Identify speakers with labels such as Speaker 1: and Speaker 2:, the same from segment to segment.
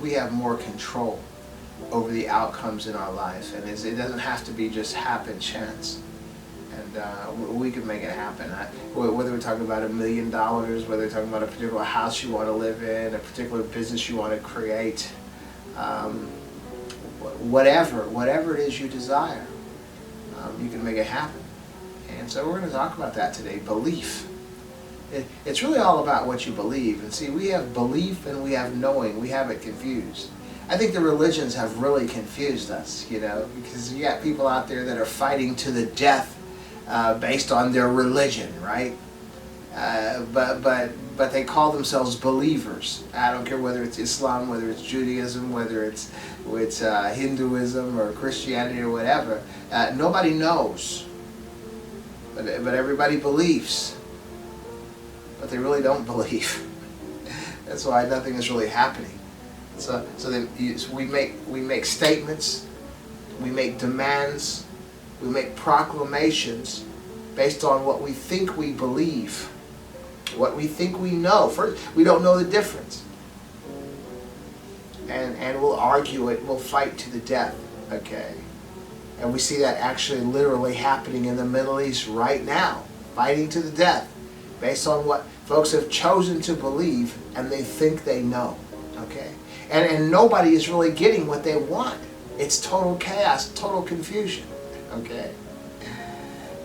Speaker 1: we have more control over the outcomes in our life, and it doesn't have to be just happen chance. And we can make it happen. Whether we're talking about $1 million, whether we're talking about a particular house you want to live in, a particular business you want to create, whatever it is you desire, you can make it happen. And so we're going to talk about that today, belief. It's really all about what you believe. And see, we have belief and we have knowing. We have it confused. I think the religions have really confused us, because you got people out there that are fighting to the death based on their religion, right? But they call themselves believers. I don't care whether it's Islam, whether it's Judaism, whether it's Hinduism or Christianity or whatever. Nobody knows, but everybody believes. But they really don't believe. That's why nothing is really happening. So then we make statements, we make demands, we make proclamations based on what we think we believe, what we think we know. First, we don't know the difference. And we'll argue it, we'll fight to the death, okay? And we see that actually literally happening in the Middle East right now, fighting to the death, based on what folks have chosen to believe and they think they know, okay? And nobody is really getting what they want. It's total chaos, total confusion, okay?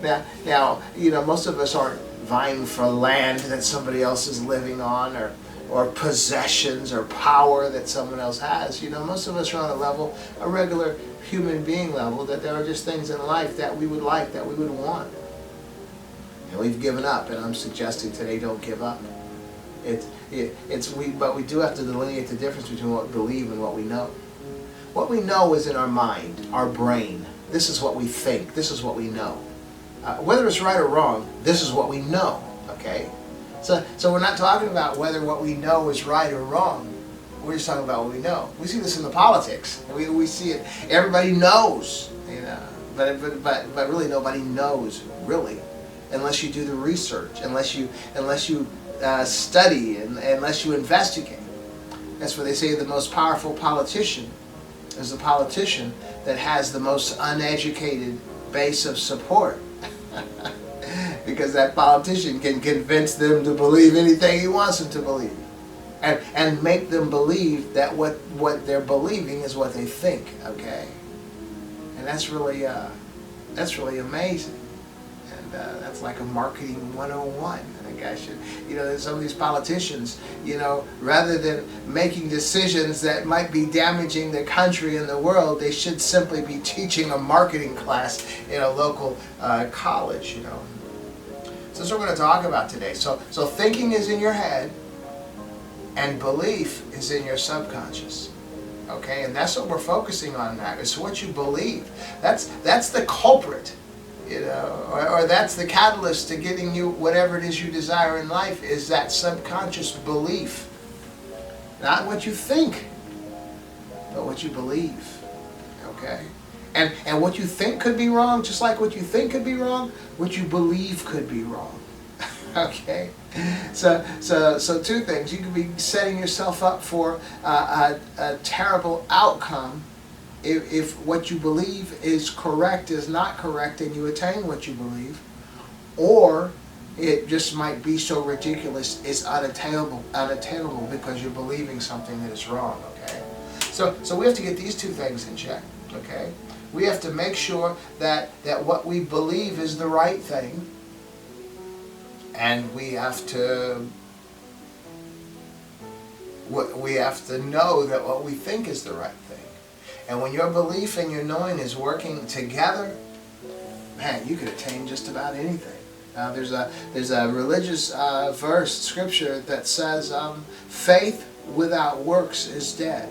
Speaker 1: Now, most of us aren't vying for land that somebody else is living on, or possessions or power that someone else has. Most of us are on a regular human being level, that there are just things in life that we would like, that we would want. And we've given up, and I'm suggesting today, don't give up. But we do have to delineate the difference between what we believe and what we know. What we know is in our mind, our brain. This is what we think. This is what we know. Whether it's right or wrong, this is what we know. Okay, so we're not talking about whether what we know is right or wrong. We're just talking about what we know. We see this in the politics. We see it. Everybody knows, but really nobody knows really, unless you do the research, unless you study, and unless you investigate. That's where they say the most powerful politician is the politician that has the most uneducated base of support. Because that politician can convince them to believe anything he wants them to believe, and make them believe that what they're believing is what they think. Okay, and that's really amazing, and that's like a marketing 101. I think I should, some of these politicians, rather than making decisions that might be damaging the country and the world, they should simply be teaching a marketing class in a local college. So that's what we're going to talk about today. So thinking is in your head, and belief is in your subconscious. Okay, and that's what we're focusing on now. It's what you believe. That's the culprit, or that's the catalyst to getting you whatever it is you desire in life, is that subconscious belief. Not what you think, but what you believe. Okay? And what you think could be wrong, just like what you think could be wrong, what you believe could be wrong. Okay? So two things. You could be setting yourself up for a terrible outcome if what you believe is correct is not correct and you attain what you believe, or it just might be so ridiculous it's unattainable because you're believing something that is wrong. Okay? So we have to get these two things in check. Okay? We have to make sure that what we believe is the right thing, and we have to know that what we think is the right thing. And when your belief and your knowing is working together, man, you could attain just about anything. There's a religious verse, scripture, that says, faith without works is dead.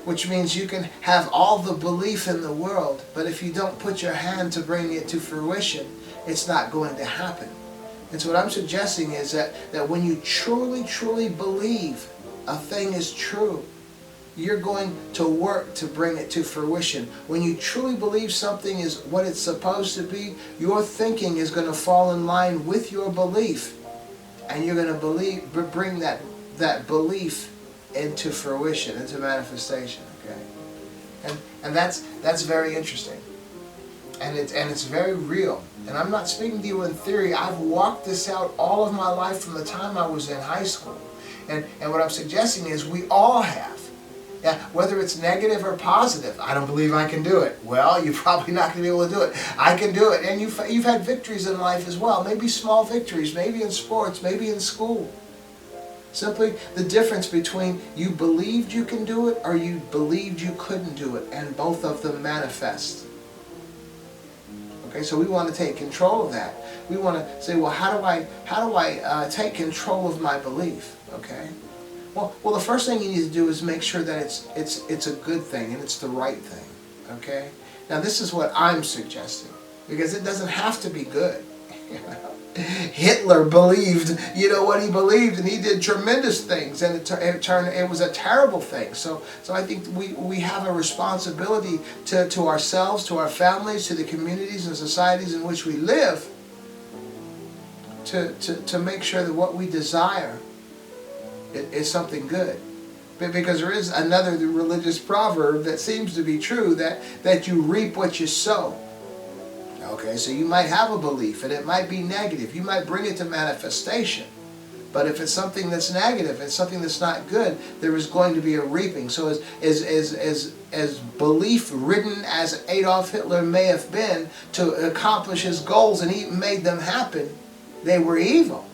Speaker 1: Which means you can have all the belief in the world, but if you don't put your hand to bring it to fruition, it's not going to happen. And so what I'm suggesting is that when you truly, truly believe a thing is true, you're going to work to bring it to fruition. When you truly believe something is what it's supposed to be, your thinking is going to fall in line with your belief, and you're going to bring that belief into fruition, into manifestation. Okay, and that's very interesting, and it's very real. And I'm not speaking to you in theory. I've walked this out all of my life from the time I was in high school, and what I'm suggesting is we all have. Yeah, whether it's negative or positive, I don't believe I can do it. Well, you're probably not going to be able to do it. I can do it. And you've had victories in life as well. Maybe small victories, maybe in sports, maybe in school. Simply the difference between you believed you can do it or you believed you couldn't do it, and both of them manifest. Okay, so we want to take control of that. We want to say, well, how do I take control of my belief? Okay. Well, the first thing you need to do is make sure that it's a good thing and it's the right thing. Okay. Now this is what I'm suggesting, because it doesn't have to be good. You know? Hitler believed, what he believed, and he did tremendous things, and it was a terrible thing. So I think we have a responsibility to ourselves, to our families, to the communities and societies in which we live, to make sure that what we desire is something good. Because there is another religious proverb that seems to be true, that you reap what you sow. Okay, so you might have a belief and it might be negative. You might bring it to manifestation. But if it's something that's negative, it's something that's not good, there is going to be a reaping. So as belief-ridden as Adolf Hitler may have been to accomplish his goals, and he made them happen, they were evil.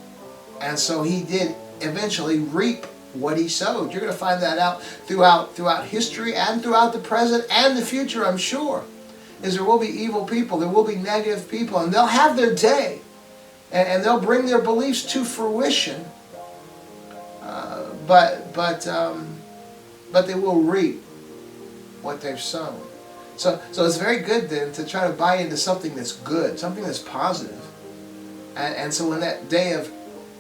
Speaker 1: And so he did eventually reap what he sowed. You're going to find that out throughout history and throughout the present and the future, I'm sure. Is there will be evil people, there will be negative people, and they'll have their day, and they'll bring their beliefs to fruition, but they will reap what they've sown. So it's very good then to try to buy into something that's good, something that's positive, and so when that day of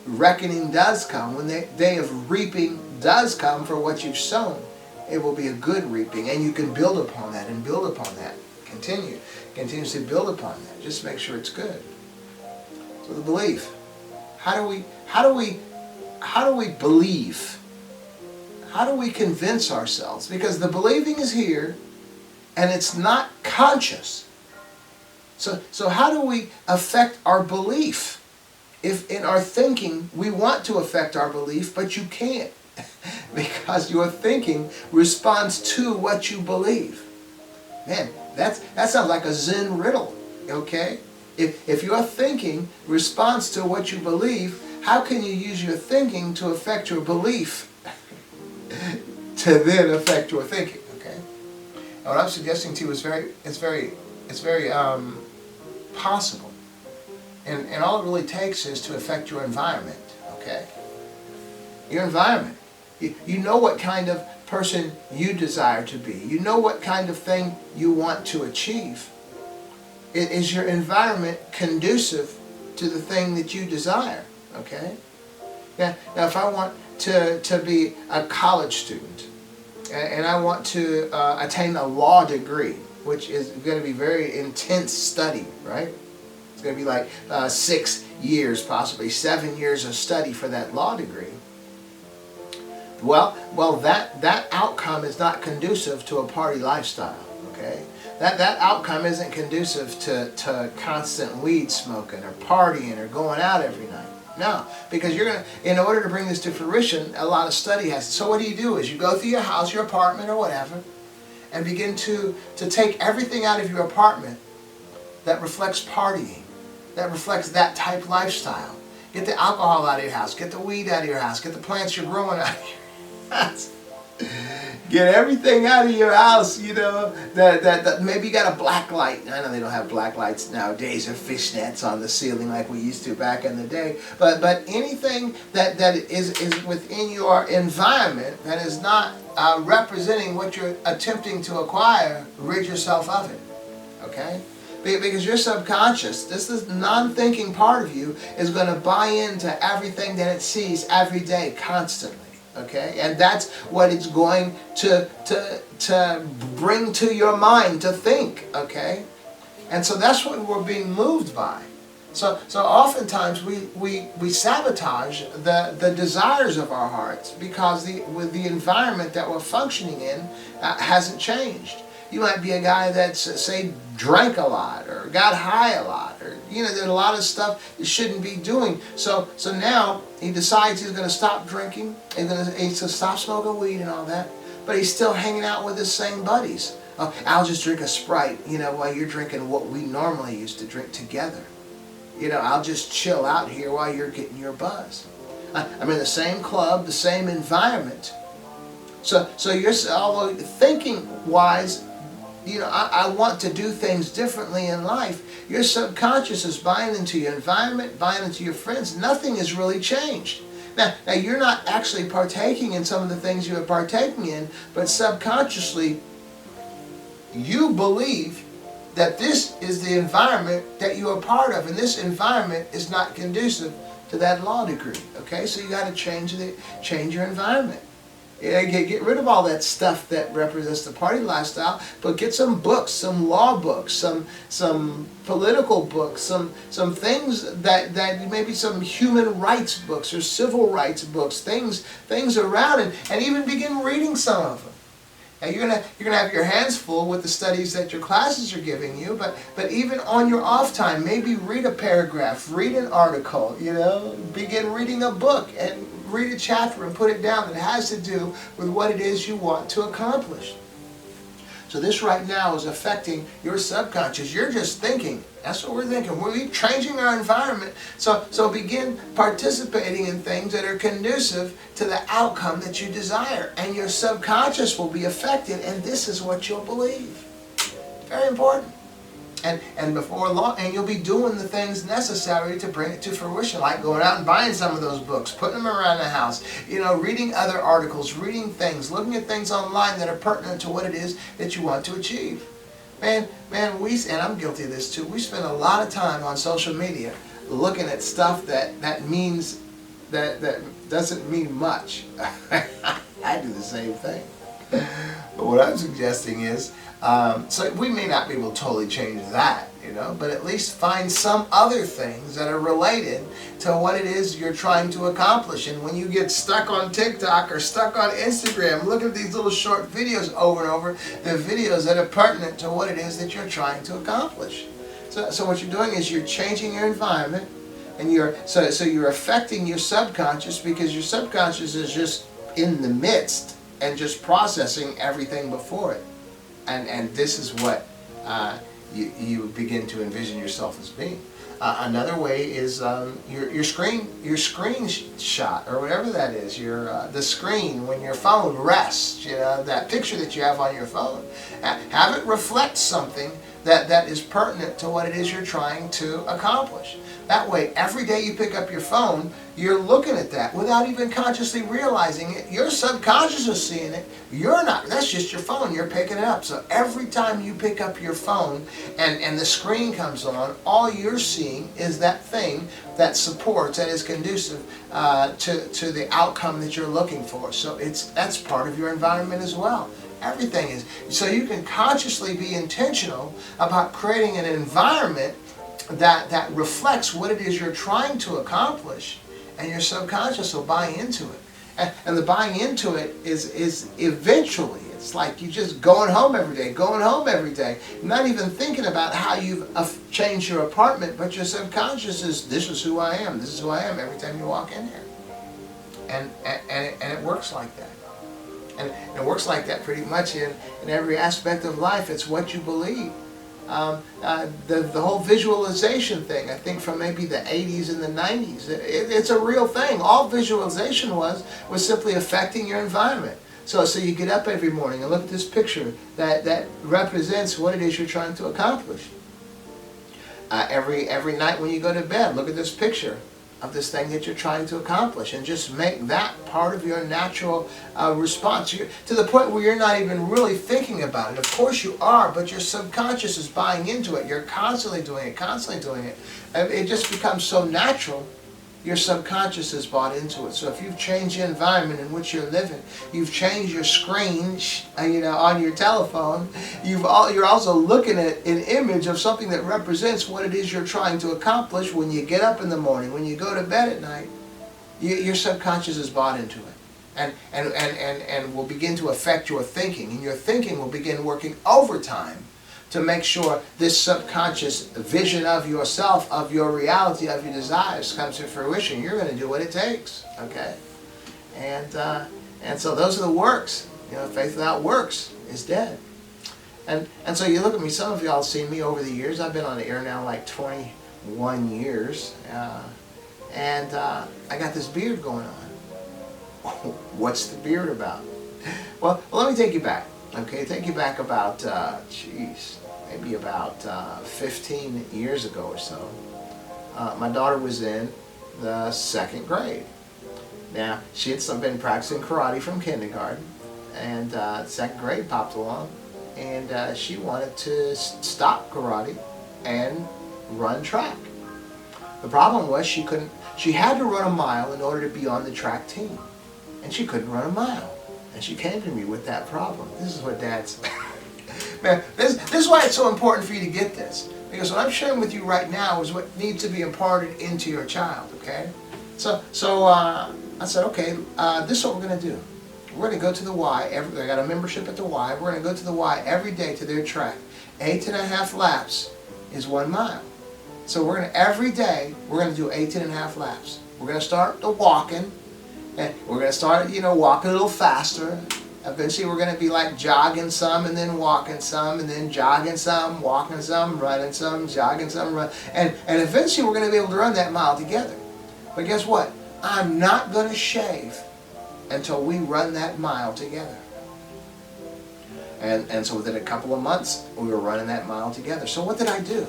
Speaker 1: reckoning does come, when the day of reaping does come for what you've sown, it will be a good reaping, and you can build upon that and build upon that. Continuously build upon that. Just make sure it's good. So the belief. How do we believe? How do we convince ourselves? Because the believing is here, and it's not conscious. So how do we affect our belief? If in our thinking we want to affect our belief, but you can't, because your thinking responds to what you believe. Man, that sounds like a Zen riddle, okay? If your thinking responds to what you believe, how can you use your thinking to affect your belief to then affect your thinking, okay? And what I'm suggesting to you is very possible. And all it really takes is to affect your environment, okay? Your environment. You know what kind of person you desire to be. You know what kind of thing you want to achieve. Is your environment conducive to the thing that you desire? Okay? Now if I want to be a college student, and I want to attain a law degree, which is going to be very intense study, right? It's going to be like 6 years, possibly 7 years of study for that law degree. Well, that outcome is not conducive to a party lifestyle, okay? That outcome isn't conducive to constant weed smoking or partying or going out every night. No, because in order to bring this to fruition, a lot of study has to. So what do? Is you go through your house, your apartment, or whatever, and begin to take everything out of your apartment that reflects partying, that reflects that type of lifestyle. Get the alcohol out of your house, get the weed out of your house, get the plants you're growing out of your house. Get everything out of your house, that maybe you got a black light. I know they don't have black lights nowadays or fishnets on the ceiling like we used to back in the day. But anything that is within your environment that is not representing what you're attempting to acquire, rid yourself of it. Okay? Because your subconscious, this non-thinking part of you, is going to buy into everything that it sees every day, constantly. Okay, and that's what it's going to bring to your mind to think. Okay, and so that's what we're being moved by. So oftentimes we sabotage the desires of our hearts because the environment that we're functioning in hasn't changed. You might be a guy that's, say, drank a lot or got high a lot, or there's a lot of stuff you shouldn't be doing. So now he decides he's going to stop drinking, he's going to stop smoking weed and all that, but he's still hanging out with his same buddies. Oh, I'll just drink a Sprite, while you're drinking what we normally used to drink together. I'll just chill out here while you're getting your buzz. I'm in the same club, the same environment. So you're, although thinking wise, I want to do things differently in life, your subconscious is buying into your environment, buying into your friends. Nothing has really changed. Now you're not actually partaking in some of the things you are partaking in, but subconsciously you believe that this is the environment that you are part of, and this environment is not conducive to that law degree. Okay, so you got to change your environment. Get rid of all that stuff that represents the party lifestyle, but get some books, some law books, some political books, some things that maybe some human rights books or civil rights books, things around, and even begin reading some of them. Now you're gonna have your hands full with the studies that your classes are giving you, but even on your off time, maybe read a paragraph, read an article, begin reading a book and read a chapter and put it down that has to do with what it is you want to accomplish. So this right now is affecting your subconscious. You're just thinking. That's what we're thinking. We're changing our environment. So begin participating in things that are conducive to the outcome that you desire. And your subconscious will be affected, and this is what you'll believe. Very important. And before long, and you'll be doing the things necessary to bring it to fruition, like going out and buying some of those books, putting them around the house, reading other articles, reading things, looking at things online that are pertinent to what it is that you want to achieve. Man, and I'm guilty of this too, we spend a lot of time on social media looking at stuff that means, that doesn't mean much. I do the same thing. But what I'm suggesting is, so we may not be able to totally change that, but at least find some other things that are related to what it is you're trying to accomplish. And when you get stuck on TikTok or stuck on Instagram, look at these little short videos over and over, the videos that are pertinent to what it is that you're trying to accomplish. So what you're doing is you're changing your environment, and you're affecting your subconscious, because your subconscious is just in the midst and just processing everything before it. And this is what you begin to envision yourself as being. Another way is your screen shot, or whatever that is. The screen when your phone rests. That picture that you have on your phone. Have it reflect something that is pertinent to what it is you're trying to accomplish. That way, every day you pick up your phone, you're looking at that without even consciously realizing it. Your subconscious is seeing it. You're not. That's just your phone. You're picking it up. So every time you pick up your phone and the screen comes on, all you're seeing is that thing that supports, that is conducive to the outcome that you're looking for. So that's part of your environment as well. Everything is. So you can consciously be intentional about creating an environment that reflects what it is you're trying to accomplish, and your subconscious will buy into it. And the buying into it is eventually, it's like you just going home every day, not even thinking about how you've changed your apartment, but your subconscious is, this is who I am every time you walk in here. And it works like that. And it works like that pretty much in every aspect of life. It's what you believe. The whole visualization thing, I think from maybe the 80s and the 90s, it's a real thing. All visualization was simply affecting your environment. So you get up every morning and look at this picture that represents what it is you're trying to accomplish. Every night when you go to bed, look at this picture of this thing that you're trying to accomplish, and just make that part of your natural response. To the point where you're not even really thinking about it. Of course you are, but your subconscious is buying into it. You're constantly doing it, It just becomes so natural. your subconscious is bought into it. So if you've changed the environment in which you're living, you've changed your screen, on your telephone, you're also looking at an image of something that represents what it is you're trying to accomplish when you get up in the morning, when you go to bed at night. Your subconscious is bought into it, and will begin to affect your thinking, and your thinking will begin working overtime to make sure this subconscious vision of yourself, of your reality, of your desires comes to fruition. You're going to do what it takes, okay? And so those are the works. Faith without works is dead. And so you look at me, some of y'all have seen me over the years. I've been on the air now like 21 years. And I got this beard going on. What's the beard about? Well, let me take you back. Okay, take you back about, maybe about 15 years ago or so. My daughter was in the 2nd grade. Now, she had been practicing karate from kindergarten, and 2nd grade popped along, and she wanted to stop karate and run track. The problem was she had to run a mile in order to be on the track team, and she couldn't run a mile. And she came to me with that problem. This is what Dad's... Man, this is why it's so important for you to get this. Because what I'm sharing with you right now is what needs to be imparted into your child, okay? So I said, okay, this is what we're going to do. We're going to go to the Y. I got a membership at the Y. We're going to go to the Y every day to their track. 8.5 laps is 1 mile. So every day, we're going to do 8.5 laps. We're going to start the walking. And we're going to start, walking a little faster. Eventually we're going to be like jogging some, and then walking some, and then jogging some, walking some, running some, jogging some, run. And eventually we're going to be able to run that mile together. But guess what? I'm not going to shave until we run that mile together. And so within a couple of months, we were running that mile together. So what did I do?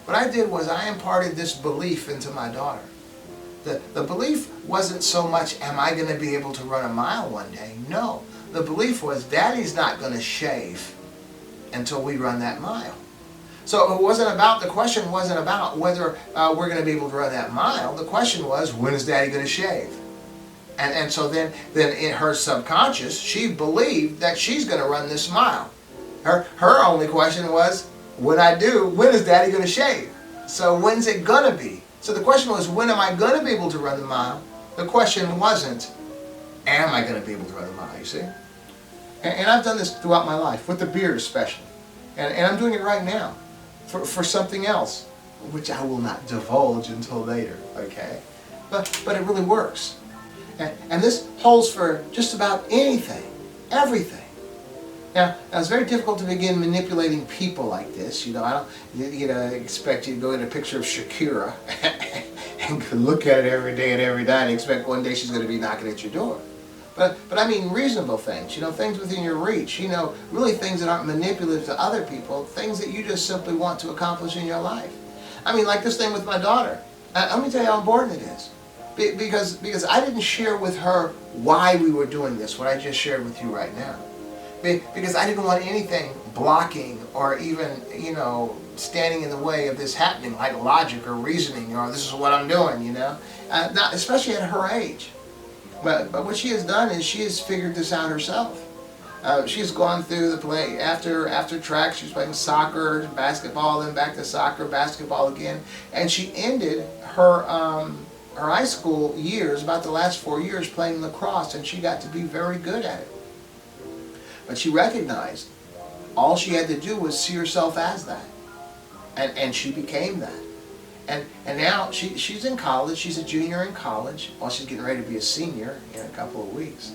Speaker 1: What I did was I imparted this belief into my daughter. The belief wasn't so much, am I going to be able to run a mile one day? No. The belief was, Daddy's not going to shave until we run that mile. So the question wasn't about whether we're going to be able to run that mile. The question was, when is Daddy going to shave? And so then in her subconscious, she believed that she's going to run this mile. Her only question was, when I do, when is Daddy going to shave? So when's it going to be? So the question was, when am I going to be able to run the mile? The question wasn't, am I going to be able to run the mile, you see? And I've done this throughout my life, with the beard especially. And I'm doing it right now for something else, which I will not divulge until later, okay? But it really works. And this holds for just about anything, everything. Now, it's very difficult to begin manipulating people like this. I don't expect you to go get a picture of Shakira and look at it every day and expect one day she's going to be knocking at your door. But I mean reasonable things, things within your reach, really things that aren't manipulative to other people, things that you just simply want to accomplish in your life. I mean, like this thing with my daughter. Let me tell you how important it is. Because I didn't share with her why we were doing this, what I just shared with you right now. Because I didn't want anything blocking or even, standing in the way of this happening, like logic or reasoning, or this is what I'm doing, not, especially at her age. But what she has done is she has figured this out herself. She's gone through the play after track. She was playing soccer, basketball, then back to soccer, basketball again, and she ended her high school years, about the last 4 years, playing lacrosse, and she got to be very good at it. But she recognized all she had to do was see herself as that, and she became that. And now she's in college. She's a junior in college. Well, she's getting ready to be a senior in a couple of weeks.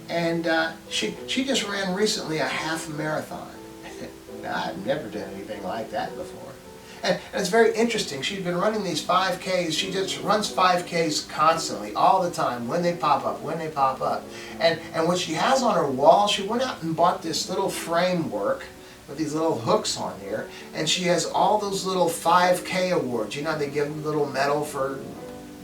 Speaker 1: And she just ran recently a half marathon. Now, I've never done anything like that before. And it's very interesting. She's been running these 5Ks. She just runs 5Ks constantly, all the time, when they pop up. And what she has on her wall, she went out and bought this little framework with these little hooks on here, and she has all those little 5K awards. They give them a little medal for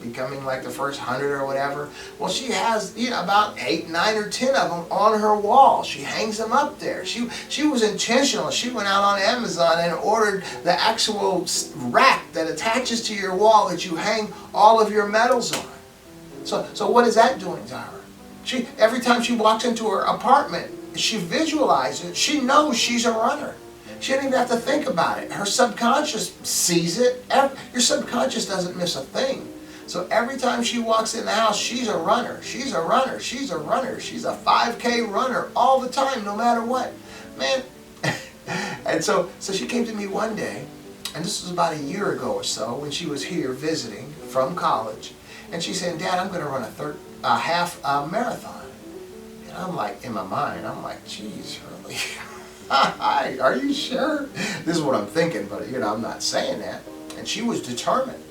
Speaker 1: becoming like the first 100 or whatever. Well, she has, you know, about 8, 9, or 10 of them on her wall. She hangs them up there. She was intentional. She went out on Amazon and ordered the actual rack that attaches to your wall that you hang all of your medals on. So what is that doing to her? Every time she walks into her apartment, she visualizes it. She knows she's a runner. She doesn't even have to think about it. Her subconscious sees it. Your subconscious doesn't miss a thing. So every time she walks in the house, she's a runner. She's a runner. She's a runner. She's a 5K runner all the time, no matter what. Man. And so she came to me one day, and this was about a year ago or so, when she was here visiting from college. And she said, Dad, I'm going to run a half marathon. And I'm like, in my mind, I'm like, geez, really? Are you sure? This is what I'm thinking, but you know, I'm not saying that. And she was determined.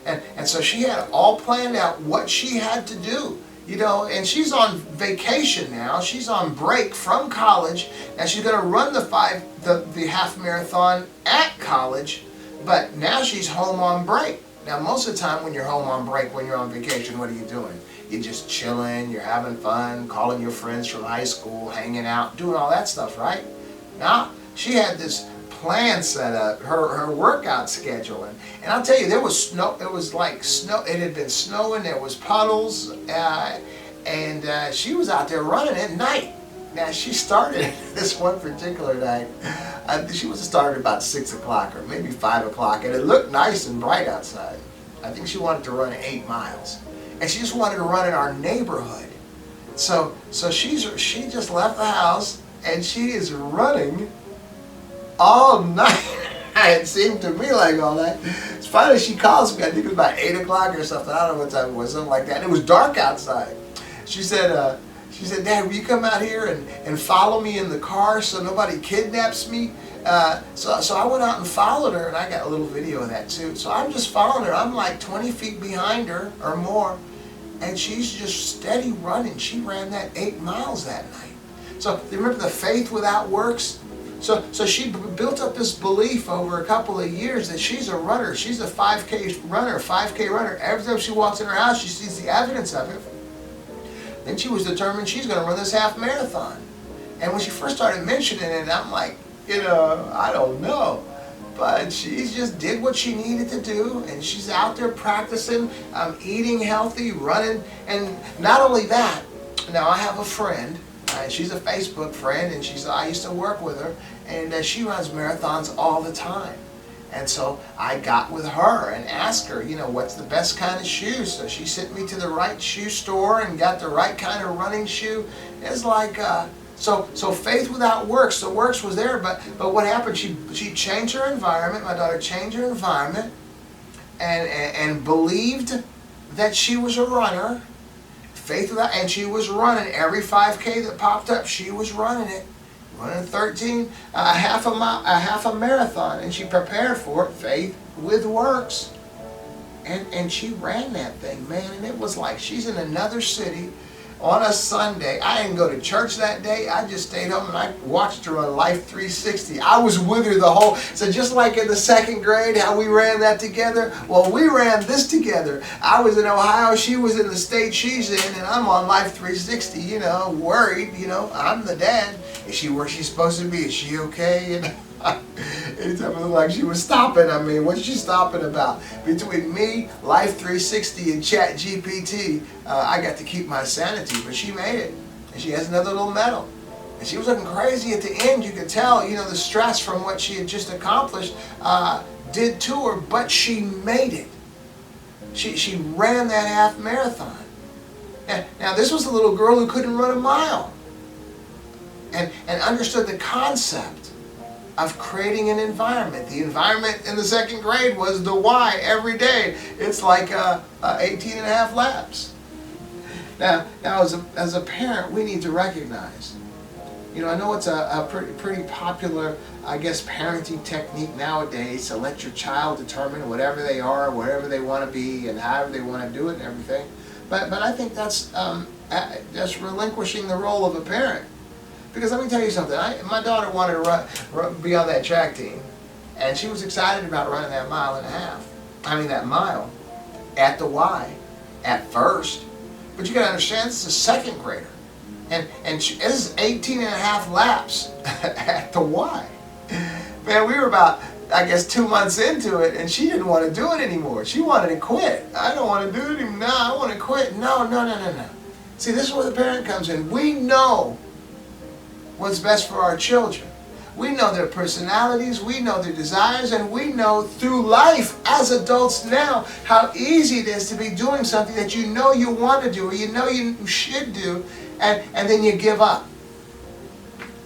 Speaker 1: And so she had all planned out what she had to do. You know, and she's on vacation now. She's on break from college, and she's going to run the half marathon at college, but now she's home on break. Now, most of the time when you're home on break, when you're on vacation, what are you doing? You're just chilling, you're having fun, calling your friends from high school, hanging out, doing all that stuff, right? Now, she had this plan set up, her workout schedule. And I'll tell you, there was snow. It was like snow. It had been snowing, there was puddles, and she was out there running at night. Now, she started this one particular night. She was started about 6 o'clock or maybe 5 o'clock, and it looked nice and bright outside. I think she wanted to run 8 miles, and she just wanted to run in our neighborhood. So she just left the house, and she is running all night. It seemed to me like all night. Finally, she calls me. I think it was about 8 o'clock or something. I don't know what time it was, something like that. And it was dark outside. She said, Dad, will you come out here and follow me in the car so nobody kidnaps me? So I went out and followed her, and I got a little video of that too. So I'm just following her. I'm like 20 feet behind her or more, and she's just steady running. She ran that 8 miles that night. So remember the faith without works? So she built up this belief over a couple of years that she's a runner. She's a 5K runner. Every time she walks in her house, she sees the evidence of it. Then she was determined she's going to run this half marathon. And when she first started mentioning it, I'm like, you know, I don't know. But she just did what she needed to do, and she's out there practicing, eating healthy, running. And not only that, now I have a friend, she's a Facebook friend, and I used to work with her, and she runs marathons all the time. And so I got with her and asked her, you know, what's the best kind of shoes? So she sent me to the right shoe store and got the right kind of running shoe. It's like, so faith without works. The works was there, but what happened? She changed her environment. My daughter changed her environment and believed that she was a runner. Faith without, and she was running every 5K that popped up. She was running it. Running 13, a half a marathon, and she prepared for it, faith with works. And she ran that thing, man, and it was like she's in another city on a Sunday. I didn't go to church that day. I just stayed home and I watched her on Life 360. I was with her the whole, so just like in the 2nd grade, how we ran that together, well, we ran this together. I was in Ohio, she was in the state she's in, and I'm on Life 360, you know, worried, you know, I'm the dad. Is she where she's supposed to be? Is she okay? And anytime it looked like she was stopping, I mean, what's she stopping about? Between me, Life 360, and Chat GPT, I got to keep my sanity, but she made it. And she has another little medal. And she was looking crazy at the end. You could tell, you know, the stress from what she had just accomplished did to her, but she made it. She ran that half marathon. Now, this was a little girl who couldn't run a mile. And understood the concept of creating an environment. The environment in the 2nd grade was the why every day. It's like 18 and a half laps. Now as a parent, we need to recognize, you know, I know it's a pretty popular, I guess, parenting technique nowadays to let your child determine whatever they are, wherever they want to be, and however they want to do it and everything. But I think that's relinquishing the role of a parent. Because let me tell you something, my daughter wanted to be on that track team, and she was excited about running that mile, at the Y. at first. But you got to understand, this is a second grader. And this is 18 and a half laps at the Y. Man, we were about, I guess, 2 months into it, and she didn't want to do it anymore. She wanted to quit. I don't want to do it anymore. No, I want to quit. No. See, this is where the parent comes in. We know what's best for our children. We know their personalities, we know their desires, and we know through life as adults now how easy it is to be doing something that you know you want to do or you know you should do, and then you give up.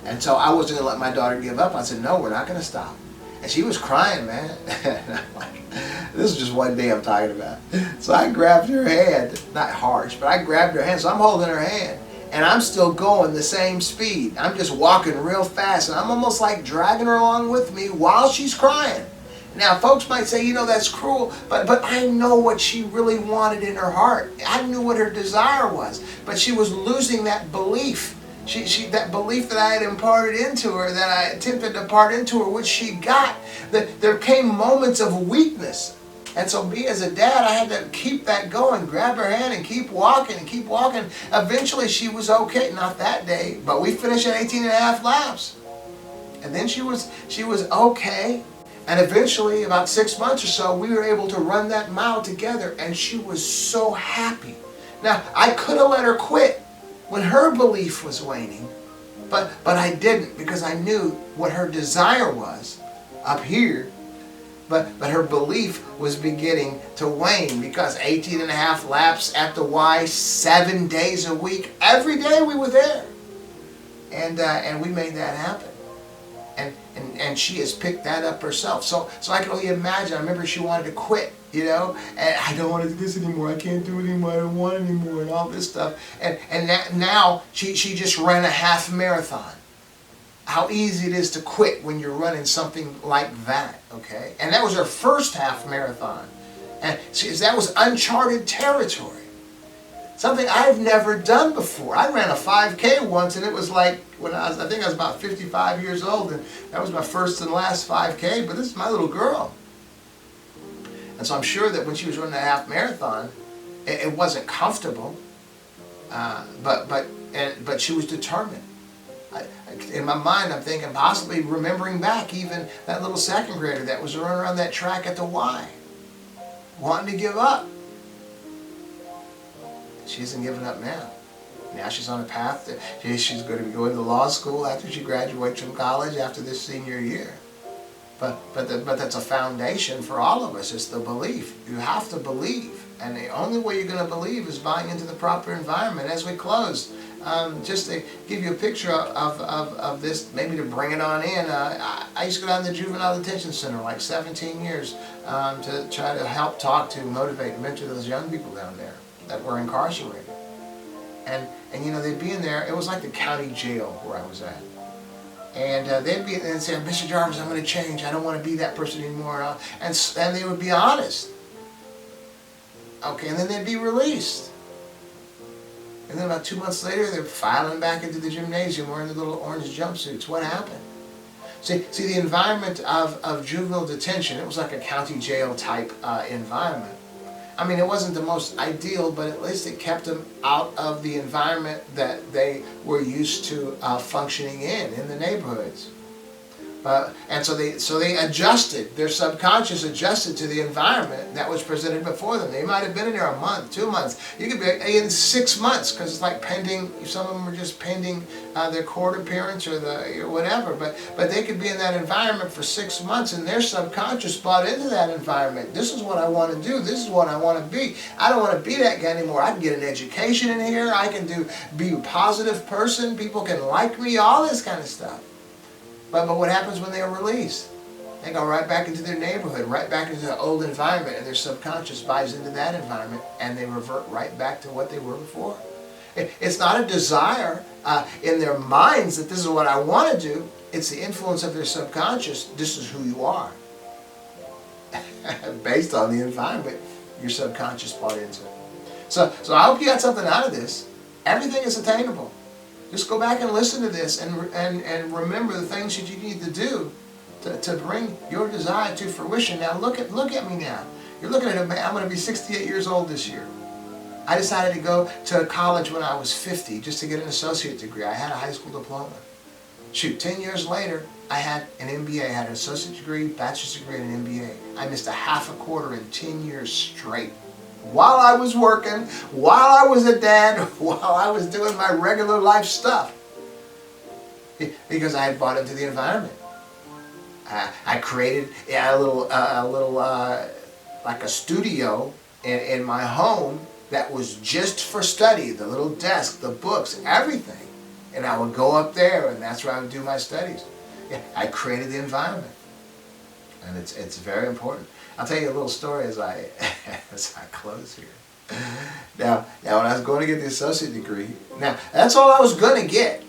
Speaker 1: And so I wasn't going to let my daughter give up. I said, no, we're not going to stop. And she was crying, man. And I'm like, this is just one day I'm talking about. So I grabbed her hand, not harsh, but I grabbed her hand, so I'm holding her hand. And I'm still going the same speed. I'm just walking real fast, and I'm almost like dragging her along with me while she's crying. Now, folks might say, that's cruel, but I know what she really wanted in her heart. I knew what her desire was, but she was losing that belief. That belief that I had imparted into her, that I attempted to impart into her, which she got. That there came moments of weakness. And so me as a dad, I had to keep that going, grab her hand and keep walking and keep walking. Eventually she was okay, not that day, but we finished at 18 and a half laps. And then she was okay. And eventually, about 6 months or so, we were able to run that mile together, and she was so happy. Now, I could have let her quit when her belief was waning, but I didn't, because I knew what her desire was up here. But her belief was beginning to wane, because 18 and a half laps at the Y, 7 days a week, every day we were there. And we made that happen. And she has picked that up herself. So I can only imagine. I remember she wanted to quit, and I don't want to do this anymore. I can't do it anymore. I don't want it anymore, and all this stuff. And now she just ran a half marathon. How easy it is to quit when you're running something like that, okay? And that was her first half marathon. And see, that was uncharted territory. Something I've never done before. I ran a 5K once, and it was like, I think I was about 55 years old, and that was my first and last 5K, but this is my little girl. And so I'm sure that when she was running a half marathon, it wasn't comfortable, but she was determined. In my mind, I'm thinking, possibly remembering back even that little second grader that was running around that track at the Y, wanting to give up. She isn't giving up now. Now she's on a path that she's going to be going to law school after she graduates from college after this senior year. But that's a foundation for all of us. It's the belief. You have to believe. And the only way you're going to believe is buying into the proper environment. As we close, just to give you a picture of this, maybe to bring it on in, I used to go down to the juvenile detention center like 17 years to try to help talk to, motivate, and mentor those young people down there that were incarcerated. And they'd be in there. It was like the county jail where I was at. And they'd be and say, Mr. Jarvis, I'm going to change. I don't want to be that person anymore. And they would be honest. Okay, and then they'd be released. And then about 2 months later, they're filing back into the gymnasium wearing the little orange jumpsuits. What happened? See, the environment of juvenile detention, it was like a county jail type environment. I mean, it wasn't the most ideal, but at least it kept them out of the environment that they were used to functioning in the neighborhoods. And so they adjusted, their subconscious adjusted to the environment that was presented before them. They might have been in there a month, 2 months. You could be in 6 months, because it's like pending, some of them are just pending their court appearance or whatever. But they could be in that environment for 6 months, and their subconscious bought into that environment. This is what I want to do. This is what I want to be. I don't want to be that guy anymore. I can get an education in here. I can be a positive person. People can like me, all this kind of stuff. But what happens when they are released? They go right back into their neighborhood, right back into the old environment, and their subconscious buys into that environment, and they revert right back to what they were before. It's not a desire in their minds that this is what I want to do. It's the influence of their subconscious. This is who you are. Based on the environment your subconscious bought into. So I hope you got something out of this. Everything is attainable. Just go back and listen to this and remember the things that you need to do to bring your desire to fruition. Now look at me now. You're looking at a man. I'm going to be 68 years old this year. I decided to go to college when I was 50 just to get an associate degree. I had a high school diploma. Shoot, 10 years later, I had an MBA. I had an associate degree, bachelor's degree, and an MBA. I missed a half a quarter in 10 years straight. While I was working, while I was a dad, while I was doing my regular life stuff. Because I had bought into the environment. I created a little like a studio in my home that was just for study, the little desk, the books, everything. And I would go up there, and that's where I would do my studies. Yeah, I created the environment. And it's very important. I'll tell you a little story as I close here. Now when I was going to get the associate degree, now that's all I was going to get.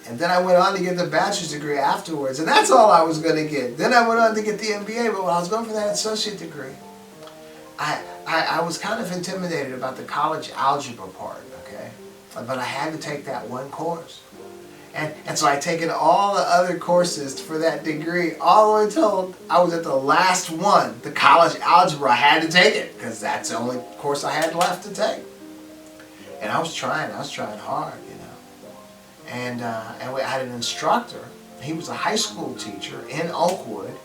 Speaker 1: And then I went on to get the bachelor's degree afterwards, and that's all I was going to get. Then I went on to get the MBA, but when I was going for that associate degree, I was kind of intimidated about the college algebra part, okay? But I had to take that one course. And so I taken all the other courses for that degree, all the way till I was at the last one, the college algebra. I had to take it, because that's the only course I had left to take. And I was trying hard, you know. And we had an instructor. He was a high school teacher in Oakwood.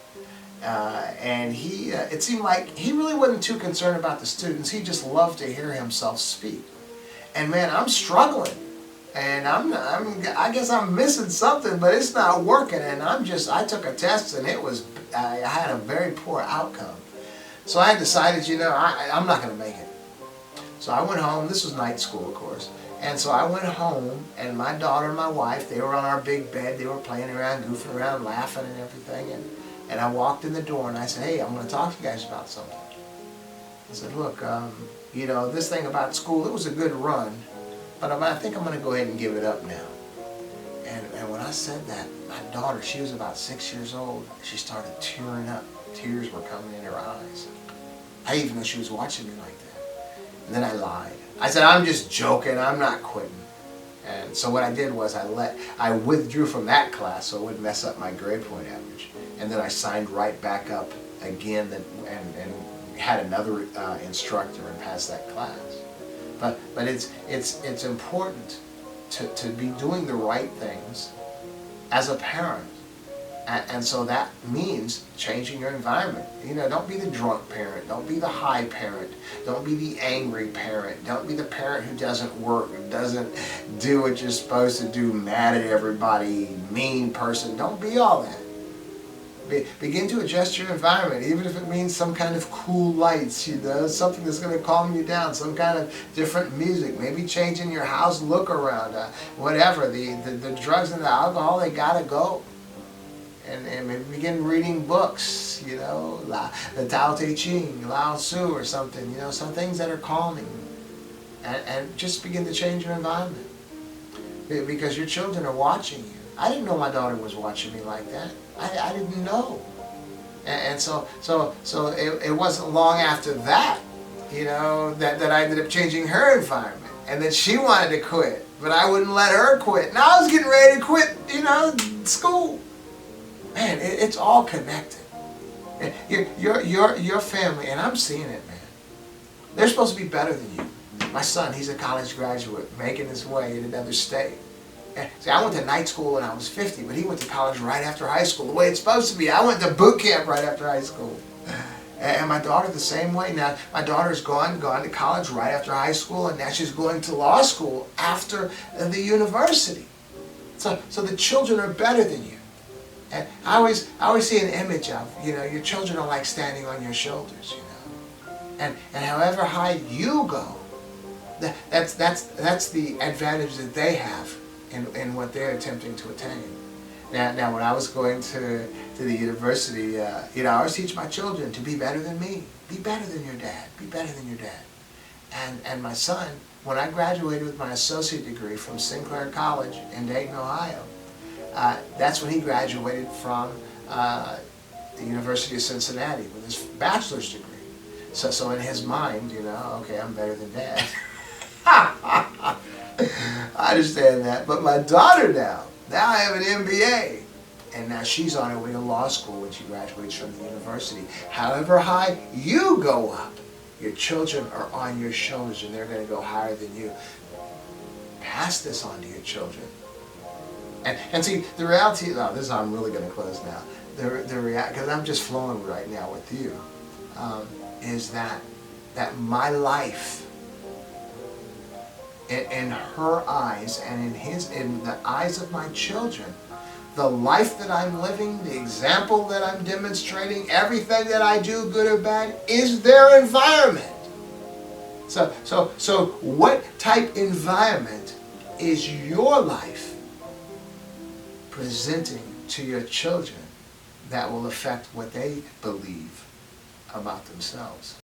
Speaker 1: And it seemed like he really wasn't too concerned about the students. He just loved to hear himself speak. And man, I'm struggling. And I guess I'm missing something, but it's not working. And I took a test, and I had a very poor outcome. So I decided, you know, I'm not going to make it. So I went home. This was night school, of course. And so I went home, and my daughter and my wife, they were on our big bed. They were playing around, goofing around, laughing and everything. And I walked in the door, and I said, hey, I'm going to talk to you guys about something. I said, look, you know, this thing about school, it was a good run. But I think I'm going to go ahead and give it up now. And when I said that, my daughter, she was about 6 years old, she started tearing up. Tears were coming in her eyes. I didn't even know she was watching me like that. And then I lied. I said, I'm just joking, I'm not quitting. And so what I did was I withdrew from that class so it wouldn't mess up my grade point average. And then I signed right back up again and had another instructor and passed that class. But it's important to be doing the right things as a parent. And so that means changing your environment. You know, don't be the drunk parent. Don't be the high parent. Don't be the angry parent. Don't be the parent who doesn't work, who doesn't do what you're supposed to do, mad at everybody, mean person. Don't be all that. Begin to adjust your environment, even if it means some kind of cool lights, you know, something that's going to calm you down, some kind of different music, maybe changing your house look around, whatever. The drugs and the alcohol, they got to go. And maybe begin reading books, you know, the Tao Te Ching, Lao Tzu or something, you know, some things that are calming. And just begin to change your environment. Because your children are watching you. I didn't know my daughter was watching me like that. I didn't know. And so it wasn't long after that, you know, that I ended up changing her environment. And then she wanted to quit, but I wouldn't let her quit. Now I was getting ready to quit, you know, school. Man, it's all connected. Your family, and I'm seeing it, man. They're supposed to be better than you. My son, he's a college graduate, making his way in another state. See, I went to night school when I was 50, but he went to college right after high school, the way it's supposed to be. I went to boot camp right after high school. And my daughter the same way. Now, my daughter's gone to college right after high school, and now she's going to law school after the university. So the children are better than you. And I always see an image of, you know, your children are like standing on your shoulders, you know. And however high you go, that's the advantage that they have in what they're attempting to attain. Now when I was going to the university, you know, I always teach my children to be better than me. Be better than your dad. Be better than your dad. And my son, when I graduated with my associate degree from Sinclair College in Dayton, Ohio, that's when he graduated from the University of Cincinnati with his bachelor's degree. So in his mind, you know, okay, I'm better than Dad. I understand that. But my daughter now I have an MBA. And now she's on her way to law school when she graduates from the university. However high you go up, Your children are on your shoulders and they're going to go higher than you. Pass this on to your children. And see, the reality, no, this is how I'm really going to close now. Because I'm just flowing right now with you, is that my life, in her eyes and in the eyes of my children, the life that I'm living, the example that I'm demonstrating, everything that I do, good or bad, is their environment. So what type environment is your life presenting to your children that will affect what they believe about themselves?